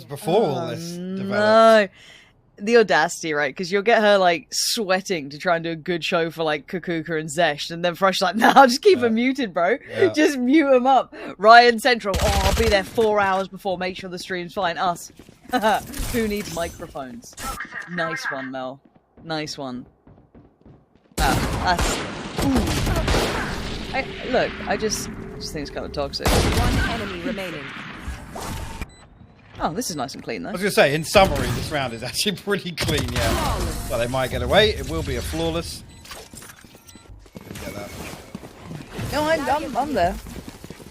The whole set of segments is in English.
was before all this developed. No. The audacity, right? Because you'll get her, like, sweating to try and do a good show for, like, Kukuka and Zesh, and then Fresh like, nah, just keep them muted, bro. Yeah. Just mute them up. Ryan Central, oh, I'll be there 4 hours before, make sure the stream's fine. Us. Who needs microphones? Nice one, Mel. Nice one. That's... Look, I just think it's kind of toxic. One enemy remaining. Oh, this is nice and clean, though. I was going to say, in summary, this round is actually pretty clean, yeah. So they might get away. It will be a flawless. Get that. No, I'm there.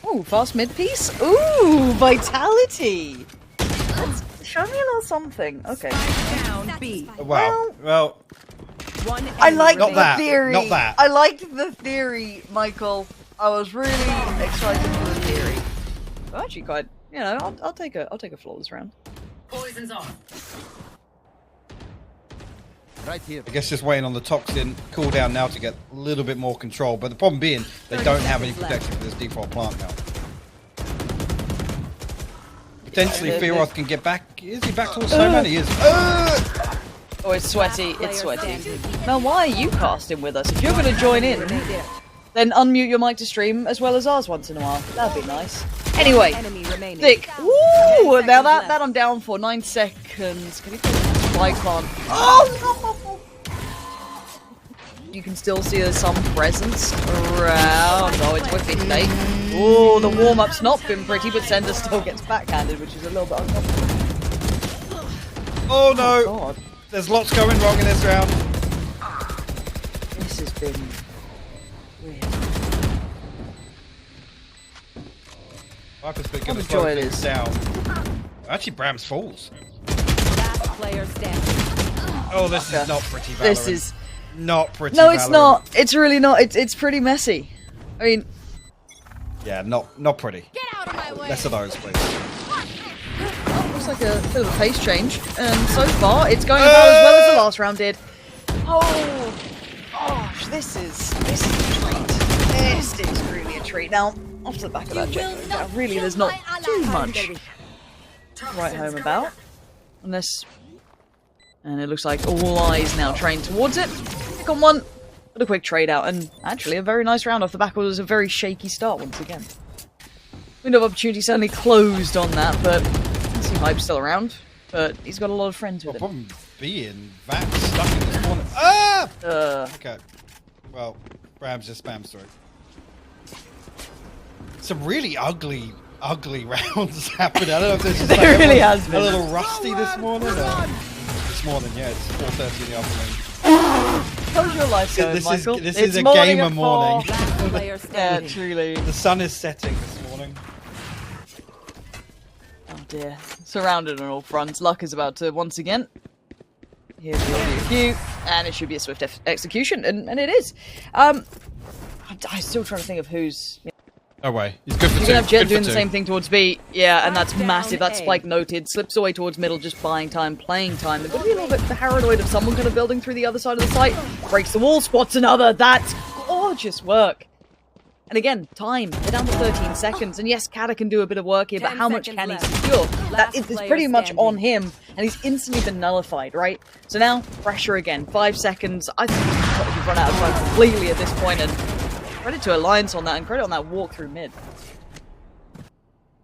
Ooh, fast mid piece. Ooh, vitality. Show me a little something. Okay. Down B. Wow. Well, I like not the that. theory. Not that. I liked the theory, Michael. I was really excited for the theory. Well, actually, quite. You know, I'll take a flawless round. Poison's off. Right here. I guess just waiting on the toxin cooldown now to get a little bit more control. But the problem being, they don't have any protection for this default plant now. Potentially, Fearoth can get back. Is he back towards SoloMID? He is. Oh, it's sweaty. It's sweaty. Now, why are you casting with us? If you're going to join in, then unmute your mic to stream as well as ours once in a while. That'd be nice. Anyway, thick. Woo! Now that I'm down for 9 seconds. Can you put spike on? Oh no! You can still see there's some presence around. Oh, it's whipping fake. Oh, the warm-up's not been pretty, but Sender still gets backhanded, which is a little bit uncomfortable. Oh no! Oh, God. There's lots going wrong in this round. This has been weird. Viper's been going to joy slow it things is. down. Actually, Bram's falls. Last player standing. Oh, this is not pretty Valorant. This is not pretty no, it's Valorant. not. It's really not. It's pretty messy. I mean, yeah, not pretty. Get out of my way. Less of those, please. looks like a bit of a pace change, and so far it's going about as well as the last round did. Oh, gosh, this is a treat. This is really a treat. Now, off to the back of that jet, really, there's not too much to write home about, unless. And it looks like all eyes now trained towards it. Pick on one, but a quick trade out, and actually a very nice round off the back. It was a very shaky start once again. Window of opportunity certainly closed on that, but I see Hype's still around. But he's got a lot of friends with him. Problem being that stuck in this corner. Ah! Okay. Well, Bram's just spams through. Some really ugly rounds happened. I don't know if this is There really has been. A little rusty this morning. Or this morning, yeah, it's 4:30 in the afternoon. How's your life going, Michael? This is a gamer morning. Yeah, truly. The sun is setting this morning. Oh dear. Surrounded on all fronts. Luck is about to once again. Here's the few, and it should be a swift execution, and it is. I'm still trying to think of who's. Oh wait, he's good for You two. can have Jet doing two. the same thing towards B. Yeah, and that's massive. That's Spike noted. Slips away towards middle, just buying time, playing time. They've got to be a little bit paranoid of someone kind of building through the other side of the site. Breaks the wall, spots another. That's gorgeous work. And again, time. They're down to 13 seconds. And yes, kyedae can do a bit of work here, but how much can he secure? That is pretty much on him. And he's instantly been nullified, right? So now, pressure again. 5 seconds. I think he's run out of time completely at this point, and credit to Alliance on that, and credit on that walk through mid.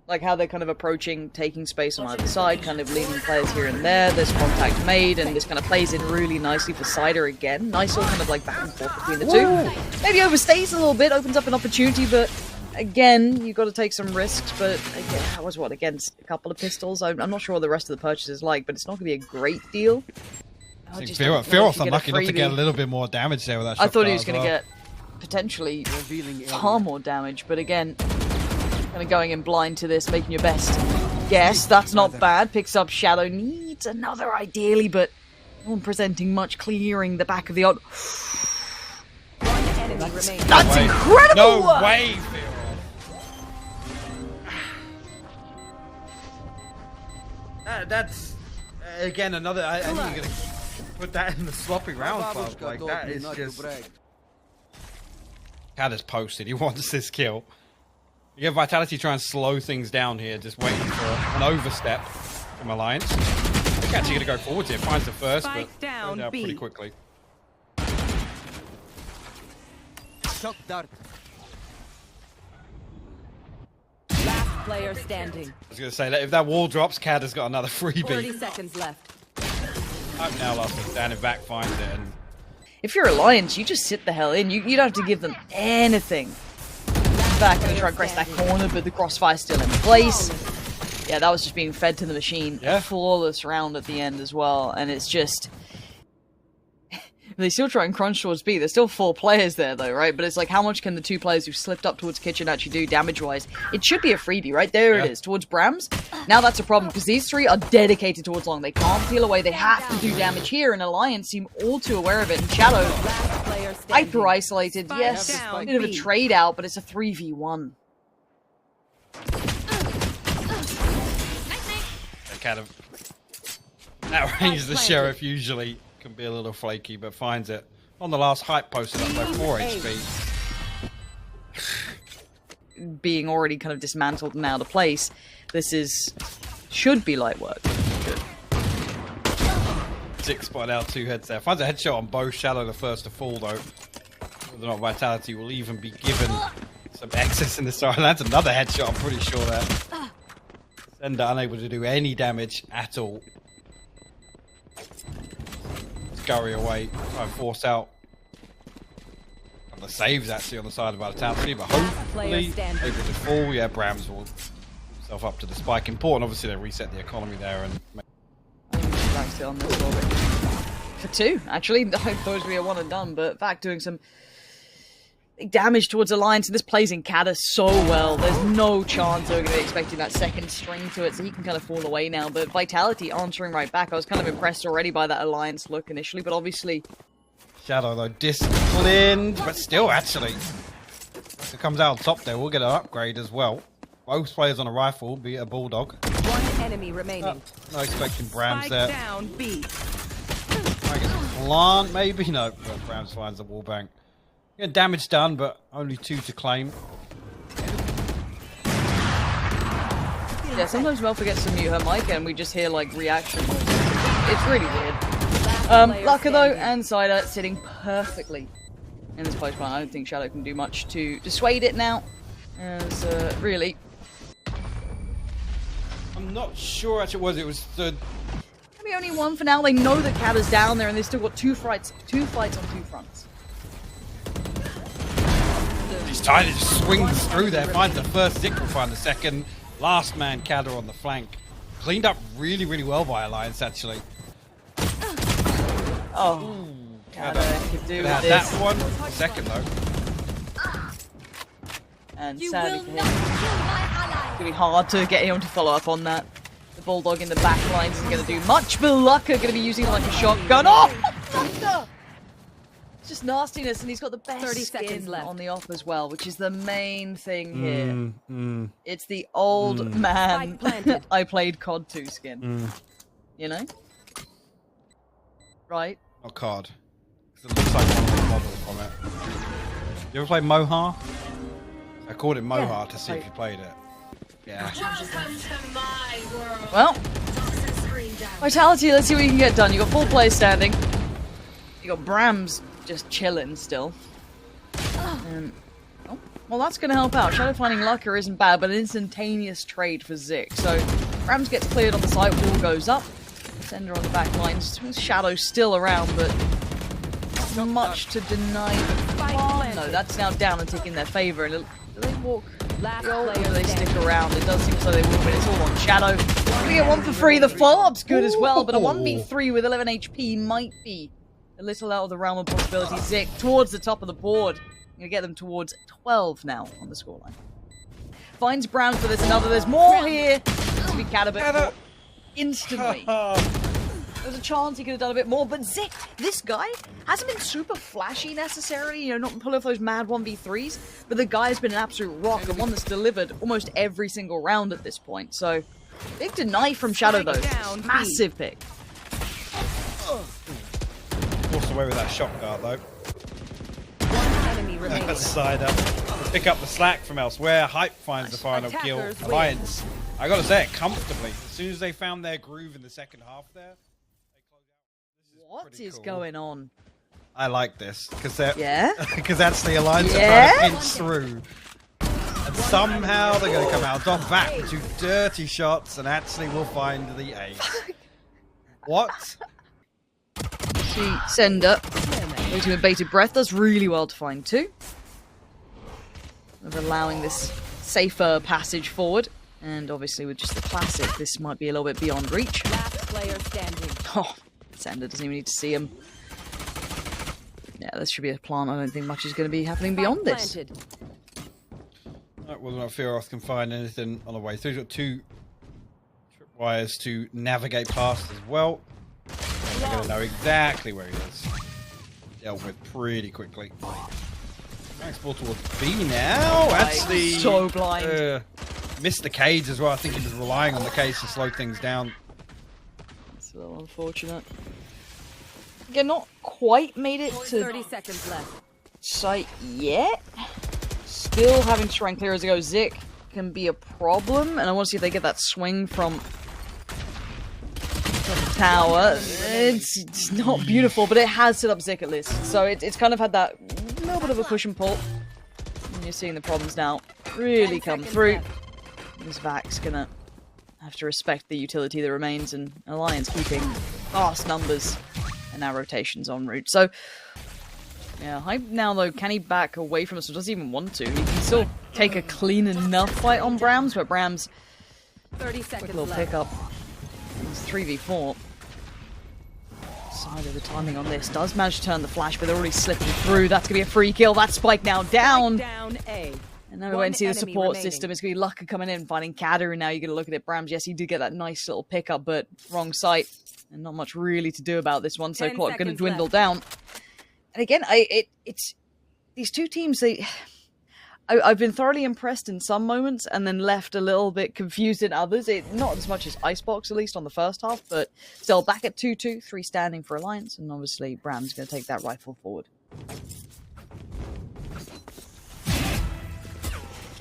Like how they're kind of approaching, taking space on either side, kind of leading players here and there. There's contact made, and this kind of plays in really nicely for Cider again. Nice little kind of like back and forth between the two. Maybe overstays a little bit, opens up an opportunity, but again, you've got to take some risks. But again, that was what, against a couple of pistols? I'm not sure what the rest of the purchase is like, but it's not going to be a great deal. Fearoth's unlucky not to get a little bit more damage there with that shot. I thought he was going to get potentially far more damage, but again, kind of going in blind to this, making your best guess. That's not bad. Picks up Shadow, needs another ideally, but no one presenting much, clearing the back of the odd. That's incredible! No way, Fearoth. That's again another. I think you're gonna put that in the sloppy round club. Like that is just. Kyedae's posted. He wants this kill. You get Vitality try and slow things down here, just waiting for an overstep. from Alliance. I think actually going to go forward here. Finds the first, Spike but down, goes out B. pretty quickly. Shock dart. Last player standing. I was going to say, if that wall drops, Cad has got another 30 freebie. seconds left. Up now, last one standing back, finds it, and If you're Alliance, you just sit the hell in. You don't have to give them anything. Back and try to press that corner, but the crossfire's still in place. Yeah, that was just being fed to the machine. Yeah. Flawless round at the end as well, and it's just... They still try and crunch towards B. There's still 4 players there, though, right? But it's like, how much can the 2 players who slipped up towards Kitchen actually do damage-wise? It should be a freebie, right? There it is, towards Brams. Now that's a problem, because these 3 are dedicated towards long. They can't peel away. They have to do damage here, and Alliance seem all too aware of it. And Shadow, Last player standing. hyper-isolated, yes, down, a bit of a B. trade-out, but it's a 3v1. Cad outranges the Sheriff usually. Can be a little flaky, but finds it. On the last hype posted up by 4 HP. Being already kind of dismantled and out of place, this should be light work. Good. 6 spotted out, 2 heads there. Finds a headshot on both. Shadow the first to fall though. Whether or not Vitality will even be given some excess in the start. And that's another headshot, I'm pretty sure there. Sender unable to do any damage at all. Scurry away, try and force out. And the saves actually on the side of Vitality, but hopefully able to fall. Yeah, Brams will himself up to the spike. Important, obviously they reset the economy there and Back on this orbit. For 2, actually. I thought it would be a 1 and done, but back doing some big damage towards Alliance, and this plays in kyedae so well. There's no chance they're going to be expecting that second string to it, so he can kind of fall away now. But Vitality answering right back. I was kind of impressed already by that Alliance look initially, but obviously... Shadow though, disciplined, but still actually. If it comes out on top there, we'll get an upgrade as well. Both players on a rifle, be it a Bulldog. 1 enemy remaining. No expecting Brams Spike there. down, B. I guess a plant, maybe? No, but Brams finds the wall bank. Yeah, damage done, but only 2 to claim. Yeah, sometimes Mel forgets to mute her mic and we just hear like reaction. It's really weird. Lucker though, and Cider sitting perfectly in this post plan. I don't think Shadow can do much to dissuade it now. As really... I'm not sure actually it was the... Maybe only 1 for now. They know that kyedae's down there and they've still got 2 fights on 2 fronts. He's tight, he just swings through there, finds the first, Zick will find the second. Last man kyedae on the flank. Cleaned up really, really well by Alliance actually. Oh, kyedae could do Had this. that one, second though. And sadly for him, it's going to be hard to get him to follow up on that. The Bulldog in the back line isn't going to do much, but Lucker going to be using like a shotgun. Oh, Lucker! It's just nastiness, and he's got the best 30 seconds skin left on the off as well, which is the main thing here. It's the old man I played COD 2 skin. You know? Right? Not card. It looks like one of the models from it. You ever played Mohar? I called it Mohar to see if you played it. Yeah. Well, Vitality, let's see what you can get done. You got 4 players standing. You got Brams just chilling still. Oh, well, that's going to help out. Shadow finding Lucker isn't bad, but an instantaneous trade for Zick. So, Brams gets cleared on the site, wall goes up. Sender on the back lines. Shadow still around, but not much to deny. No, that's now down and taking their favour. And do they walk? Or do they stick around? It does seem as though they will, but it's all on Shadow. We get 1 for free. The follow-up's good as well, but a 1v3 with 11 HP might be a little out of the realm of possibility. Zick towards the top of the board. Gonna get them towards 12 now on the scoreline. Finds Brown for this another. There's more here. To be kyedae instantly. There was a chance he could have done a bit more, but Zick, this guy, hasn't been super flashy necessarily, you know, not pulling off those mad 1v3s, but the guy has been an absolute rock and one that's delivered almost every single round at this point. So, big deny from Shadow though. Massive pick. Forced away with that shot guard though. 1 enemy remaining. Side up. Pick up the slack from elsewhere. Hype finds the final kill. Attackers win. Alliance I gotta say it comfortably. As soon as they found their groove in the second half there, they closed out. What is going on? I like this because they're because that's the alliance are trying to pinch through, and somehow they're going to come out top back with 2 dirty shots, and actually will find the ace. What? See, Sender, waiting with bated breath, does really well to find 2. Of allowing this safer passage forward, and obviously with just the classic, this might be a little bit beyond reach. Last player standing. Oh, Sender doesn't even need to see him. Yeah, this should be a plant. I don't think much is going to be happening beyond this. Right, whether or not Fioros can find anything on the way through. He's got 2 tripwires to navigate past as well. They're going to know exactly where he is. Dealt with pretty quickly. Nice ball towards B now. Actually, so blind. Missed the cage as well. I think he was relying on the cage to slow things down. It's a little unfortunate. Again, not quite made it to 30 seconds left. site yet. Still having to try and clear as it goes. Zik can be a problem, and I want to see if they get that swing from the tower. It's not beautiful, but it has set up Zik at least. So it's kind of had that little bit of a push and pull. And you're seeing the problems now really come through. This Vac's gonna have to respect the utility that remains, and Alliance keeping vast numbers. And now rotations en route. So, yeah, Hype now, though, can he back away from us? Or does he even want to? He can still take a clean enough fight on Brams, but Brams, 30 seconds quick little left. pickup. It's 3v4. Side of the timing on this does manage to turn the flash, but they're already slipping through. That's going to be a free kill. That Spike now down. Down A. And now we wait and see the support system. It's going to be Lucka coming in, finding kyedae, and now you're going to look at it. Brams, yes, he did get that nice little pickup, but wrong site. And not much really to do about this one, so clock going to dwindle down. And again, it's these 2 teams. I've been thoroughly impressed in some moments, and then left a little bit confused in others. Not as much as Icebox, at least on the first half, but still back at 2-2, 3 standing for Alliance, and obviously Bram's going to take that rifle forward.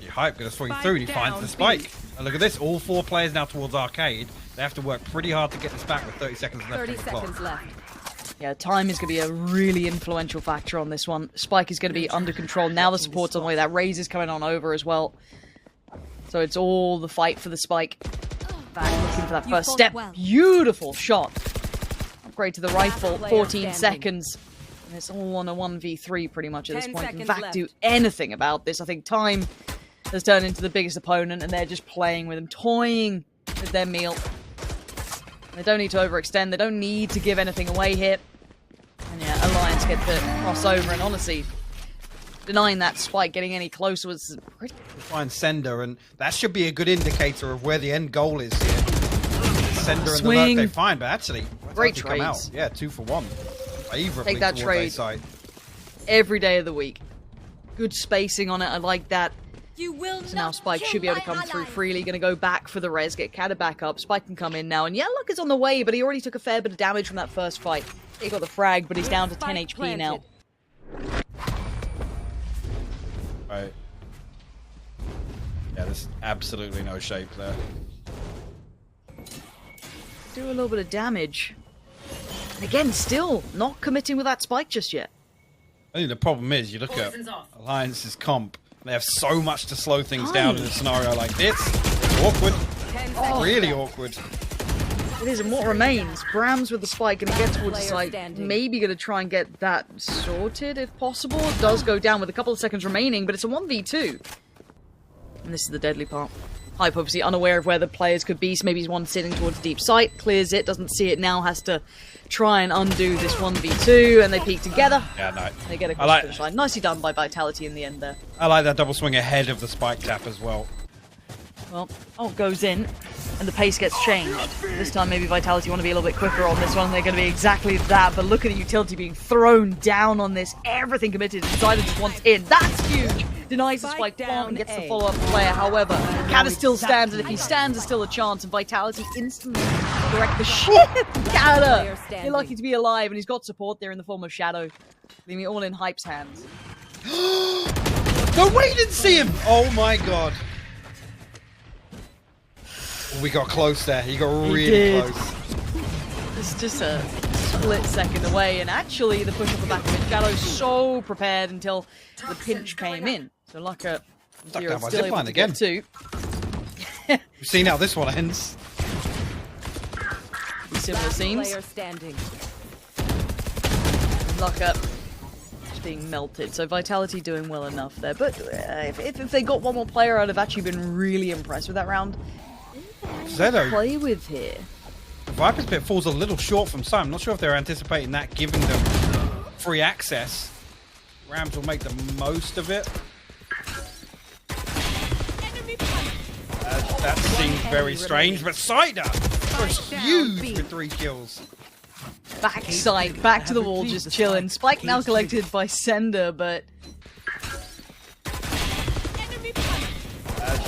Hype going to swing through, and he finds the spike. And look at this, all 4 players now towards Arcade. They have to work pretty hard to get this back with 30 seconds left 30 on the seconds clock. left. Yeah, time is going to be a really influential factor on this one. Spike is going to be under control. Now the support's on the way. That Raze is coming on over as well. So it's all the fight for the Spike. Back looking for that first step. Beautiful shot. Upgrade to the rifle. 14 seconds. And it's all on a 1v3 pretty much at this point. Can Vac do anything about this? I think time has turned into the biggest opponent, and they're just playing with him, toying with their meal. They don't need to overextend. They don't need to give anything away here. And yeah, Alliance get the crossover, and honestly, denying that Spike getting any closer was pretty... Find Sender, and that should be a good indicator of where the end goal is here. Sender and the lurk they find, but actually, great come out. trades. Yeah, 2 for 1. Take that trade every day of the week. Good spacing on it. I like that. So now Spike should be able to come through freely. Going to go back for the res, get kyedae back up. Spike can come in now. And yeah, Luck is on the way, but he already took a fair bit of damage from that first fight. He got the frag, but he's down to 10 HP now. Right. Yeah, there's absolutely no shape there. Do a little bit of damage. And again, still not committing with that Spike just yet. I think the problem is, you look at Alliance's comp, they have so much to slow things down in a scenario like this. It's awkward. Really awkward. It is, and what remains? Brams with the Spike going to get towards the site. Maybe going to try and get that sorted if possible. It does go down with a couple of seconds remaining, but it's a 1v2. And this is the deadly part. Hype obviously unaware of where the players could be, so maybe he's one sitting towards deep sight, clears it, doesn't see it now, has to try and undo this 1v2, and they peek together. Yeah, no. They get across the finish line. Nicely done by Vitality in the end there. I like that double swing ahead of the Spike tap as well. Well, goes in, and the pace gets changed. This time maybe Vitality want to be a little bit quicker on this one. They're going to be exactly that, but look at the utility being thrown down on this. Everything committed. Decided just wants in. That's huge! Denies the Spike plant and gets the follow-up player. However, kyedae still stands, and if he stands, there's still a chance, and Vitality instantly correct the shit. kyedae! You're lucky to be alive, and he's got support there in the form of Shadow. Leaving it all in Hype's hands. No way, he didn't see him! Oh my god. We got close there. He got He really did. close. It's just a split second away, and actually the push off the back of it, Shadow's so prepared until the pinch came in. So like a Stuck Furia down by still able zipline to again. get two. We've seen how this one ends. Similar scenes. Player standing. Lockup just being melted. So Vitality doing well enough there. But if they got one more player, I'd have actually been really impressed with that round. Zedo, Play with here. Viper's pit falls a little short from some. I'm not sure if they're anticipating that giving them free access. Rams will make the most of it. That seems very strange, but Cider was huge with 3 kills. Backside, back to the wall, just chilling. Spike now collected by Sender, but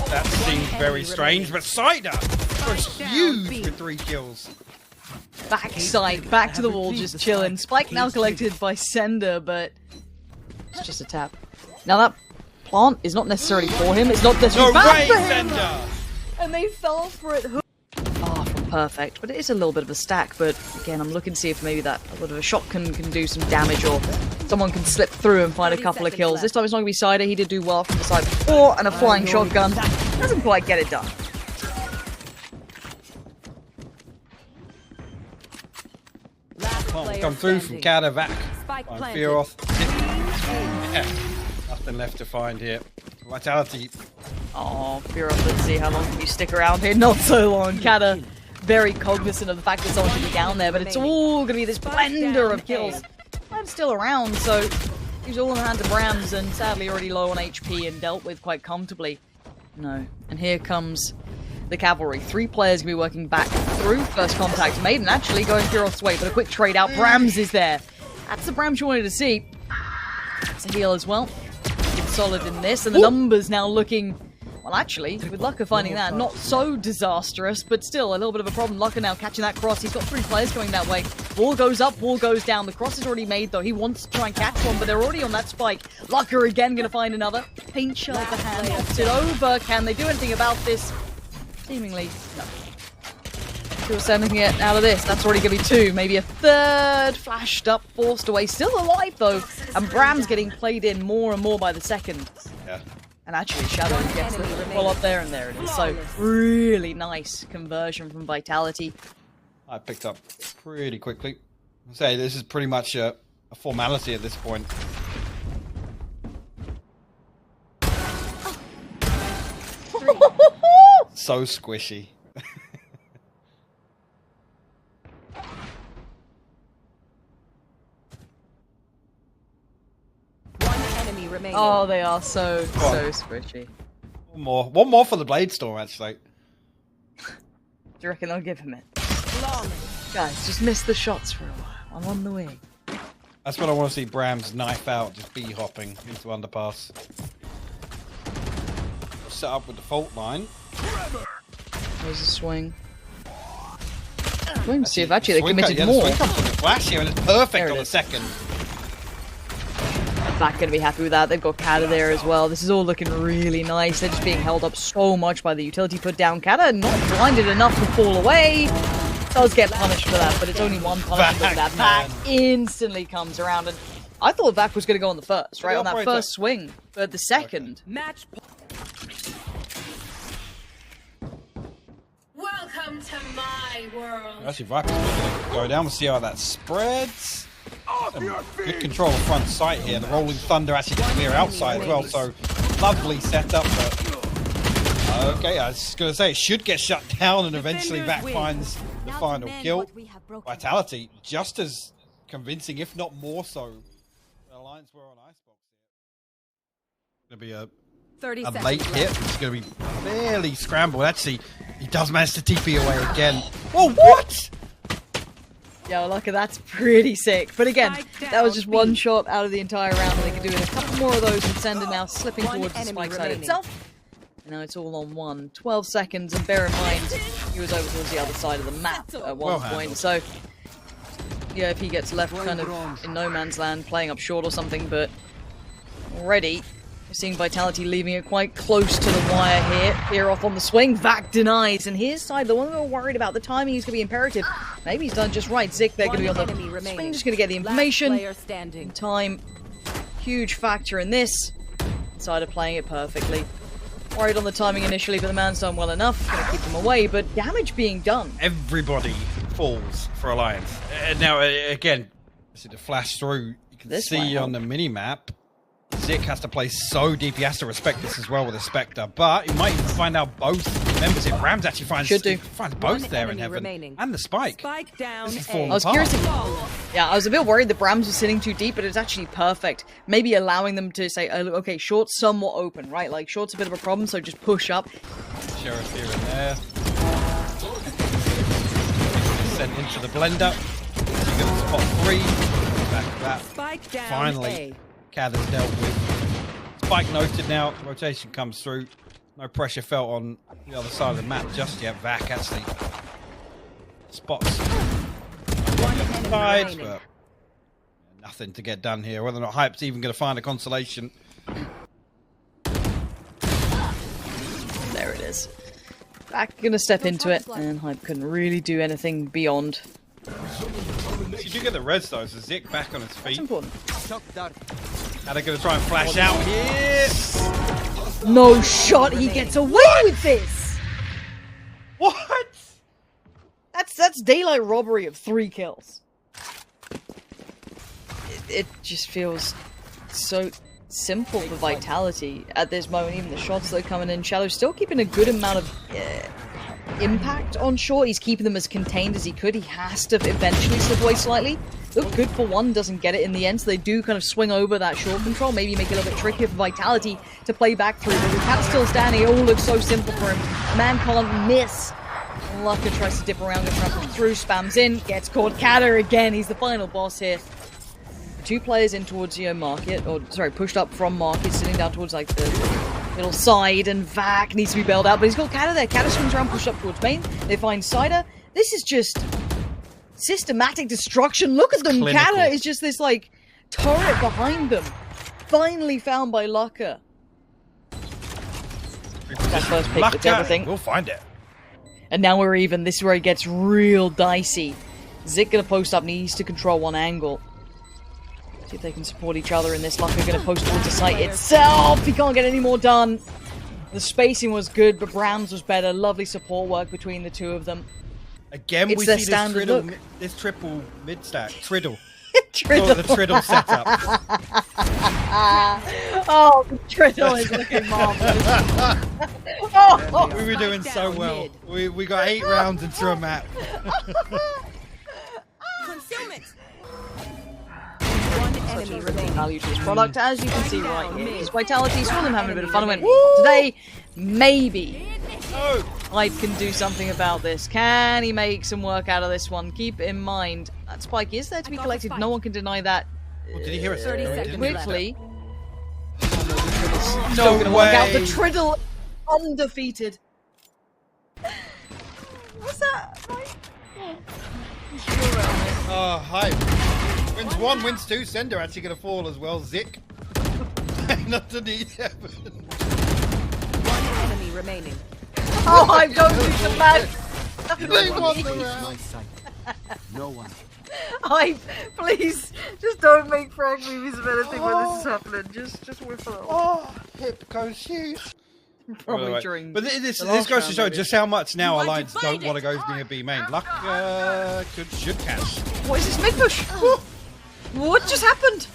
That seems very strange, but Cider was huge with 3 kills. backside, back to the wall, just chilling. Spike now collected by Sender, but it's just a tap. Now that plant is not necessarily for him. It's not necessarily No bad way, for him. Sender! And they fell for it. Oh, from perfect. But it is a little bit of a stack. But again, I'm looking to see if maybe that a little bit of a shot can do some damage, or someone can slip through and find a couple of kills. This time it's not going to be Cider. He did do well from the side before, and a flying shotgun doesn't quite get it done. Can't come through from kyedae back. Spike By planted. Fearoth. Yeah, nothing left to find here. Vitality. Oh, Fearoth, let's see how long can you stick around here. Not so long. kyedae very cognizant of the fact that someone should be down there, but it's all going to be this blender of kills. I'm still around, so he's all in the hands of Brams, and sadly already low on HP and dealt with quite comfortably. No. And here comes the cavalry. 3 players going to be working back through. First contact made, and actually going Fearoth's way, but a quick trade out. Brams is there. That's the Brams you wanted to see. It's a heal as well. It's solid in this, and the numbers now looking... Well, actually, with Lucka finding that, not so disastrous, but still a little bit of a problem. Lucka now catching that cross. He's got 3 players going that way. Wall goes up, wall goes down. The cross is already made, though. He wants to try and catch one, but they're already on that spike. Lucka again going to find another. Pinch of the hand. Knocks it over. Can they do anything about this? Seemingly, no. Still sending it out of this. That's already going to be 2. Maybe a 3rd. Flashed up, forced away. Still alive, though. And Bram's getting played in more and more by the second. Yeah. And actually, Shadow gets the pull up there, and there it is. So, really nice conversion from Vitality. I picked up pretty quickly. I say this is pretty much a formality at this point. So squishy. One enemy remaining. Oh, they are so squishy. One more for the Blade Storm, actually. Do you reckon they'll give him it? Guys, just miss the shots for a while. I'm on the way. That's what I want to see Bram's knife out, just bee-hopping into underpass. Set up with the fault line. There's a swing. Wait and see if actually they committed The more. swing comes from the flash here, and it's perfect There it on the is. second. Back going to be happy with that. They've got kyedae there as well. This is all looking really nice. They're just being held up so much by the utility put down. kyedae not blinded enough to fall away. Does get punished for that, but it's only one punishment. That back instantly comes around, and I thought Vac was going to go on the first, right? On that first swing. But the second... Match. Welcome to my world. Actually, Viper's going to go down. We'll see how that spreads. Good control of front sight here. The Rolling Thunder actually gets clear outside as well, so lovely setup. But okay, I was going to say it should get shut down, and eventually Vac finds the final kill. Vitality just as convincing, if not more so. The Alliance were on Icebox here. Going to be a 30 seconds late left. hit. It's going to be fairly scrambled. Actually, he does manage to TP away again. Whoa, what? Yo, look, that's pretty sick. But again, that was just one shot out of the entire round, and they could do a couple more of those, and Sender now slipping One towards the enemy spike side remaining. itself. And now it's all on 1. 12 seconds, and bear in mind, he was over towards the other side of the map at one Well point. handled. So, yeah, if he gets left kind of in no man's land, playing up short or something, but already We're seeing Vitality leaving it quite close to the wire here. Here off on the swing, Vac denies, and his side, the one we were worried about, the timing is going to be imperative. Maybe he's done just right. Zik, they're going to be on the swing, just going to get the information. In time, huge factor in this. Insider playing it perfectly. Worried on the timing initially, but the man's done well enough. Going to keep them away, but damage being done. Everybody falls for Alliance. Now, again, see the flash through. You can see on the mini-map, Zik has to play so deep. He has to respect this as well with a Spectre, but he might even find out both members. If Rams actually finds both there in heaven, and the spike. Spike down. I was curious. I was a bit worried the Brams were sitting too deep, but it's actually perfect. Maybe allowing them to say, okay, short's somewhat open, right? Like short's a bit of a problem, so just push up. Sheriff here and there. Sent into the blender. You got spot 3. Back to that. Spike down. Finally. Kyedae's dealt with. Spike noted now. Rotation comes through. No pressure felt on the other side of the map just yet. Vac actually spots on the other side, but nothing to get done here. Whether or not Hype's even going to find a consolation. There it is. Vac going to step into it, and Hype couldn't really do anything beyond. You do get the res though, so Zik back on his feet. That's important. Now they're going to try and flash out here. No shot, he gets away with this! What? That's daylight robbery of 3 kills. It just feels so simple for Vitality at this moment. Even the shots that are coming in, Shadow's still keeping a good amount of impact on short. He's keeping them as contained as he could. He has to eventually slip away slightly. Look good for one, doesn't get it in the end, so they do kind of swing over that short control, maybe make it a little bit trickier for Vitality to play back through, but with Cat still standing, it all looks so simple for him. Man can't miss. Lucka tries to dip around, gets trampled through, spams in, gets caught. kyedae again, he's the final boss here. 2 players in towards market, or sorry, pushed up from market, sitting down towards like the middle side, and Vac needs to be bailed out, but he's got kyedae there. kyedae swings around, pushed up towards main. They find Cider. This is just systematic destruction. Look at them. kyedae is just this like turret behind them. Finally found by Lucka. That first pick with everything. We'll find it. And now we're even. This is where it gets real dicey. Zik gonna post up, needs to control one angle. See if they can support each other in this. Lucka gonna post towards the site itself. He can't get any more done. The spacing was good, but Brams was better. Lovely support work between the two of them. Again, it's we their see standard this triple mid stack. Triddle. Triddle. Oh, the Triddle setup. Oh, the Triddle is looking marvelous. Oh, we were doing so well. We got 8 rounds into a map. Concealment. One enemy remaining. Value to his product, as you can see right here. His Vitality saw them having a bit of fun and went, today, maybe Hype can do something about this. Can he make some work out of this one? Keep in mind, that spike is there to be collected. No one can deny that. Oh, did he hear us? 30 seconds Quickly. No Still gonna work out. The way. Triddle undefeated. What's that? Right? Oh, Hype. Wins 1, wins 2. Sender actually going to fall as well. Zik. Not to need heaven. One enemy remaining. Oh, I'm going to the match. They won the My round. sight. No one. Hype, please, just don't make frag movies of anything when this is happening. Just whiff it off. Oh, hip goes shoes. Probably during. But this last goes to round, show maybe. just how much now Alliance don't want to go near B main. Luck should catch. What is this mid push? What just happened?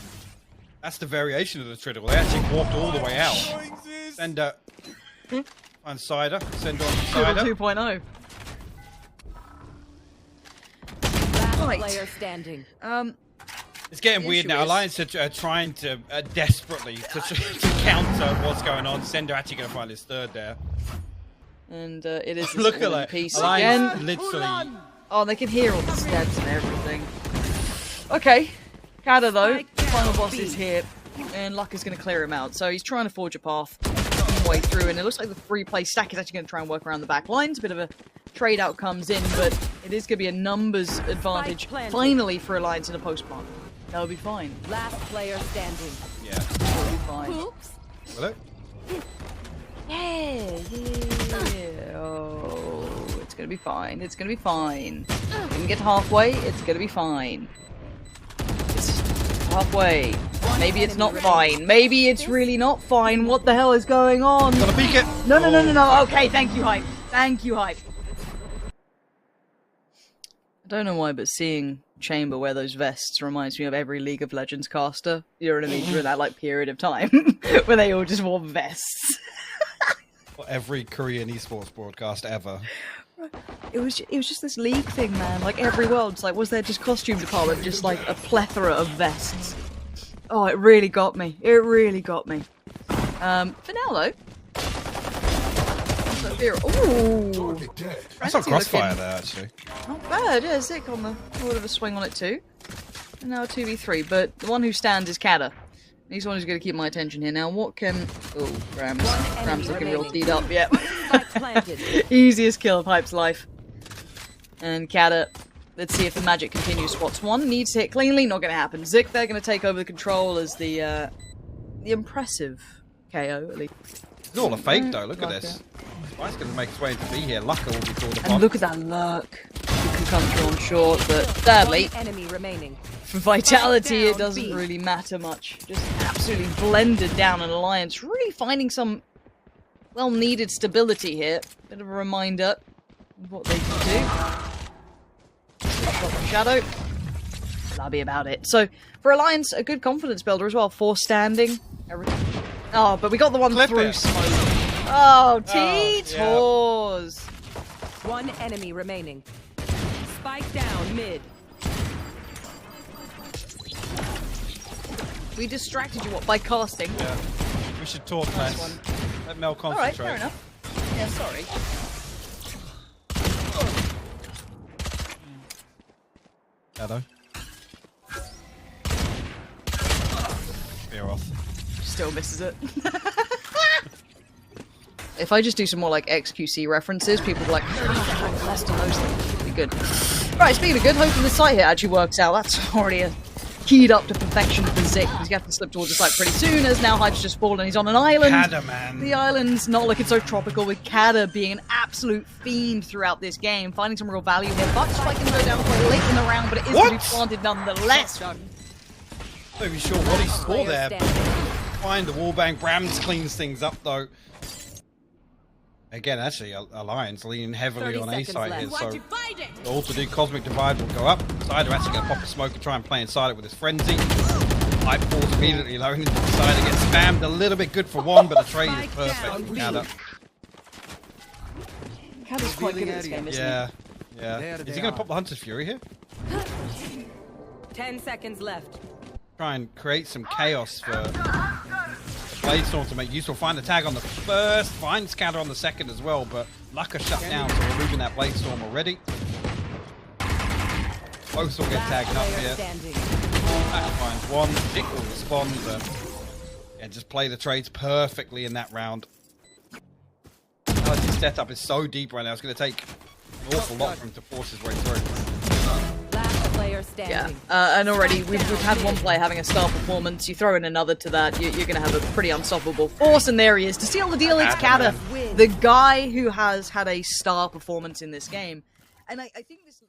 That's the variation of the Triddle. They actually walked all the way out. Sender on Cider. Sender on Cider. 2.0. Last player standing. It's getting The weird issue now. is- Alliance are trying to desperately to counter what's going on. Sender actually going to find his third there. And it is this Look at all in that. piece Alliance again. literally. Oh, they can hear all the steps and everything. Okay. kyedae though, the final boss is here. And Luck is going to clear him out. So he's trying to forge a path way through. And it looks like the 3-play stack is actually going to try and work around the back lines. A bit of a trade out comes in, but it is going to be a numbers advantage finally for Alliance in a post plant. That'll be fine. Last player standing. Yeah. That'll be fine. Oops. Will it? Yeah. Oh, it's gonna be fine. It's gonna be fine. Didn't get halfway. It's gonna be fine. It's halfway. Maybe it's not fine. Maybe it's really not fine. What the hell is going on? Gotta peek it. No, no, no, no, no. Okay, thank you, hype. Thank you, hype. I don't know why, but seeing Chamber wear those vests reminds me of every League of Legends caster. You know what I mean? During that like period of time where they all just wore vests. For every Korean esports broadcast ever. It was just this league thing, man. Like every world's like, was there just costume department, just like a plethora of vests? Oh, it really got me. It really got me. For now though. Ooh. I saw Crossfire there actually. Not bad, yeah, Zik on the sort of a swing on it too. And now a 2v3, but the one who stands is kyedae. He's the one who's going to keep my attention here. Now, what can... Oh, Ram's looking real teed up, yeah. Easiest kill of Hype's life. And kyedae, let's see if the magic continues. Spots one, needs to hit cleanly, not going to happen. Zik, they're going to take over the control as the impressive KO, at least. It's all a fake though, look at this. Spike's going to make its way into B here. Lucka will be called upon. And look at that luck. You can come through on short, but sadly... Enemy remaining. For Vitality, it doesn't really matter much. Just absolutely blended down an alliance. Really finding some well-needed stability here. Bit of a reminder of what they can do. Shot from Shadow. That'll be about it. So, for Alliance, a good confidence builder as well. 4 standing. Everything. Oh, but we got the one Clip through it. smoke. Oh, T-Tors! One enemy remaining. Spike down mid. We distracted you, what, by casting? Yeah. We should talk Nice less. one. Let Mel Alright, concentrate. fair enough. Yeah, sorry. Shadow. Fear off. Still misses it. If I just do some more like XQC references, people will be like, Lester knows them. It'll be good. Right, speaking of good, hoping the site hit actually works out. That's already keyed up to perfection for Zik. He's going to have to slip towards the site pretty soon, as now Hype's just fallen. He's on an island. kyedae, man. The island's not looking so tropical, with kyedae being an absolute fiend throughout this game, finding some real value here. But Spike can go down quite late in the round, but it is going to be planted nonetheless. Not even sure what he saw there. Standing. Find the wallbang. Brams cleans things up though. Again, actually, Alliance leaning heavily 30 on A seconds site left. here, so Want to fight it? all to do Cosmic Divide will go up. Cider actually going to pop a smoke and try and play inside it with his Frenzy. Hype falls immediately low into the side and gets spammed. A little bit good for one, but the trade is perfect for kyedae. kyedae's quite good at this game, isn't Yeah, he? yeah. There Is they he going are. to pop the Hunter's Fury here? 10 seconds left. Try and create some chaos for Bladestorm to make use. We'll find the tag on the first, find Scatter on the second as well, but Lucka shut down, so we're losing that Bladestorm already. Both will get tagged up Player here. standing. That finds one. Dick will respond, but yeah, just play the trades perfectly in that round. His setup is so deep right now, it's going to take an awful lot for him to force his way through. Last player Yeah, standing. and already we've had one player having a star performance. You throw in another to that, you're going to have a pretty unstoppable force, and there he is to seal the deal. It's kyedae, the guy who has had a star performance in this game, and I think this.